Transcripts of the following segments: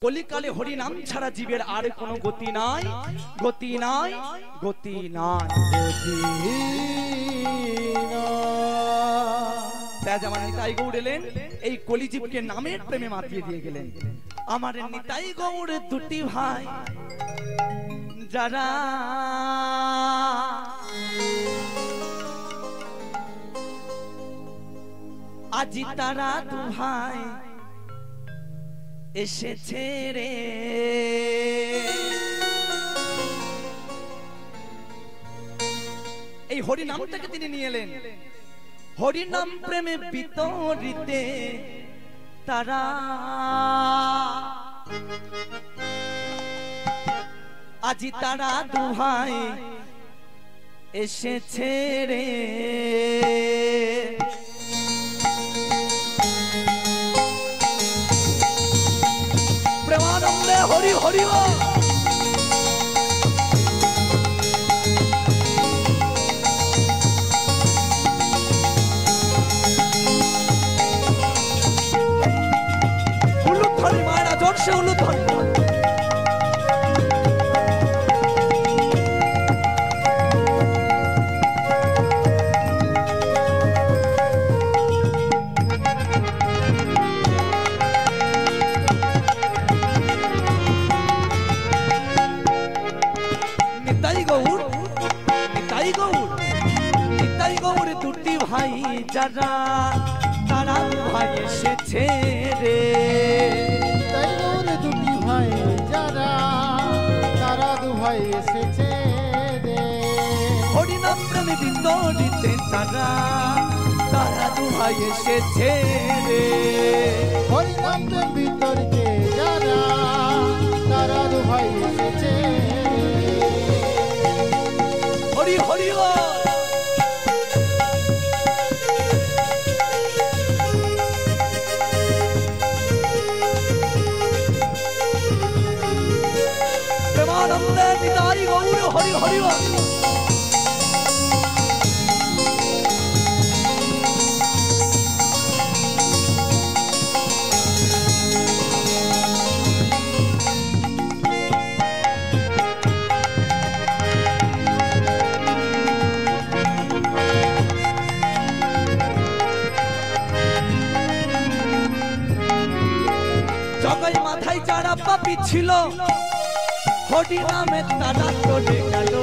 কলিকালে হরি নাম ছাড়া জীবের আর কোনো গতি নাই, গতি নাই, গতি নাই, তাই যেমন নিতাই গৌর এলেন এই কলিজীবকে নামের প্রেমে মাতিয়ে দিয়ে গেলেন। আমার নিতাই গৌর দুটি ভাই যারা আজি তারা দু ভাই এসেছে রে, এই হরি নামটাকে তিনি নিয়ে এলেন। হরি নাম প্রেমে বিতরিতে তারা আজি তারা দু ভাই এসেছে রে। প্রেমানন্দে হরি হরি উলুধ্বনি মায়েরা জোরসে উলুধ্বনি। ভাই যারা তারা ভাই এসেছে রে, তাই গৌর দুটি ভাই যারা তারা দু ভাই এসেছে রে। হরি নাম প্রেমে বিতরিতে তারা তারা দু ভাই এসেছে রে। হরি নাম প্রেম বিতরিতে যারা তারা দু ভাই এসেছে হরি হরি প্রেমানন্দে নিতাই গৌর হরি হরি। জগাই মাথায় যারা পাপী ছিল হরি নামে তারা চলে গেল।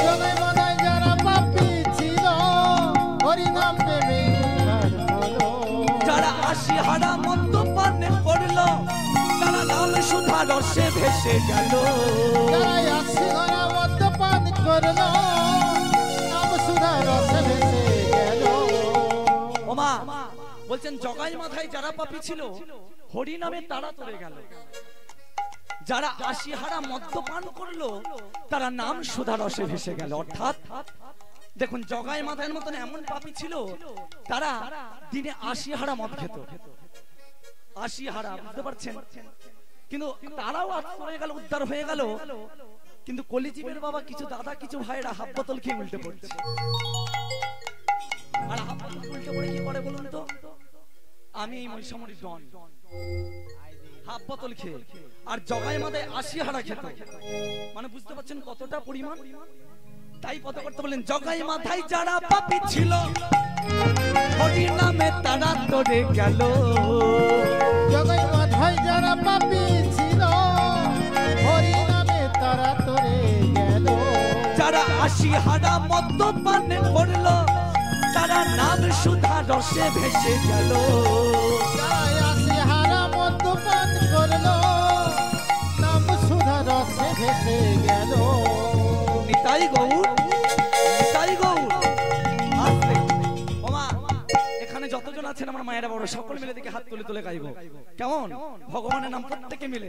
জগাই মাথায় যারা পাপী ছিল হরি নাম প্রেমে উদ্ধার হলো। যারা আশি হারা মদ্যপান করলো তারা নাম সুধা রসে ভেসে গেল। যারা আশি হারা মদ্যপান করলো নাম সুধা রসে ভেসে গেল। ওমা বলছেন জগাই মাথায় যারা পাপী ছিল হরি নামে তারা চলে গেল। যারা আশি হারা মদ্যপান করলো তারা নাম সুধা রসে ভেসে গেল। অর্থাৎ দেখুন জগাই মাথার মতন এমন পাপী ছিল তারা দিনে 80 হারা মদ খেত। 80 হারা, বুঝতে পারছেন? কিন্তু তারাও হয়ে গেল, উদ্ধার হয়ে গেল। কিন্তু কলিজীবের বাবা কিছু দাদা কিছু ভাইরা হাফ বোতল খেয়ে উল্টে পড়ছে। আর হাফ বোতল উল্টে পড়ে কি করে বলুন তো? আমি এই মৈশামরি ডন হাফ বোতল খেয়ে, আর জগাই মাথায় 80 হারা খেত। মানে বুঝতে পারছেন কতটা পরিমাণ? তাই কত করতে বলেন জগাই মাথায় যারা পাপী ছিল হরি নামে তারা তোরে গেল। জগাই মাথায় যারা পাপী ছিল হরি নামে তারা তোরে গেল। যারা 80 হারা মদ্যপান করলো তারা নাম সুধা রসে ভেসে গেল। যারা 80 হারা মদ্যপান করলো নাম সুধা রসে ভেসে গেল। নিতাই গৌর, নিতাই গৌর। ওমা এখানে যতজন আছেন আমার মায়েরা বড় সকল মিলে দেখে হাত তুলে তুলে গাইবো, কেমন? ভগবানের নাম প্রত্যেকে মিলে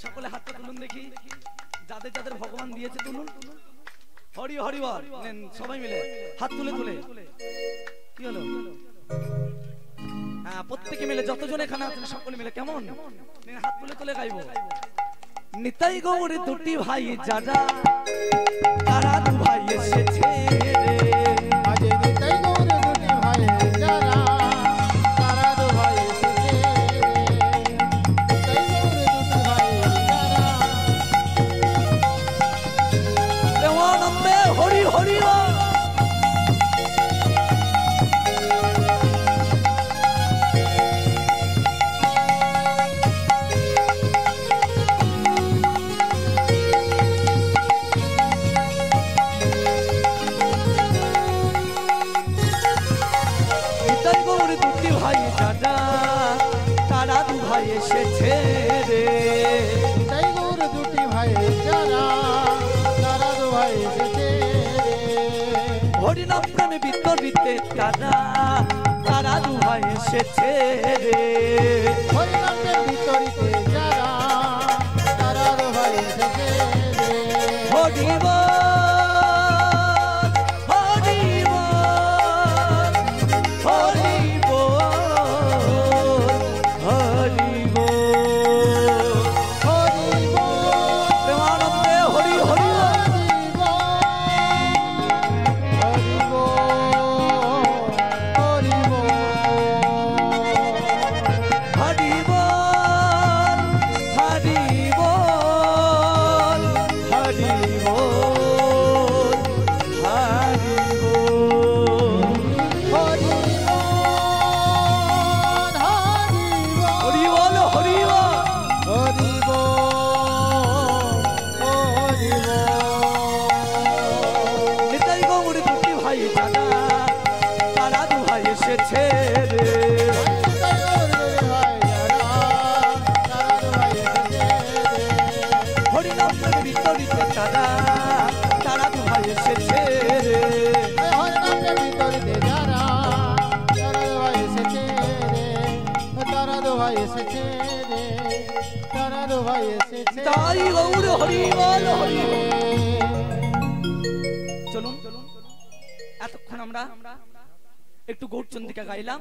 সকলে হাতটা তুলুন দেখি। যাদের যাদের ভগবান দিয়েছে তুলুন। হরি হরি বল সবাই মিলে হাত তুলে তুলে। কি হলো? প্রত্যেকে মিলে যতজন এখানে আছেন সকলে মিলে কেমন হাত তুলে তুলে গাইবো। নিতাই গৌর দুটি ভাই যারা তারা দু ভাই এসেছে রে। আজ নিতাই গৌর দুটি ভাই যারা তারা দু ভাই এসেছে রে। নিতাই গৌর হরিনাম প্রেমে বিতরিতে তারা দুহাই এসেছে রে। হরিনামের বিতরিতে যারা তারা দোহাই এসেছে রে। হরি বল হরি বল হরি বল হরি বল হরি বল প্রেমানন্দে হরি হরি হরি বল হরি বল হরি বল হরি বল হরি বল হরি বল হরি বল হরি বল হরি বল হরি বল নিতাই গৌর দুটি ভাই জানা তারা দুহাই এসেছে রে। হরিনাম প্রেমে বিতরিতে তারা দুহাই এসেছে রে। হরিনামের বিতরিতে যারা তারা দোহাই এসেছে রে। তারা দোহাই এসেছে রে। তারা দোহাই এসেছে তাই গৌর হরি বল হরি বল। চলুন এতক্ষণ আমরা একটু গৌরচন্দ্রিকা গাইলাম।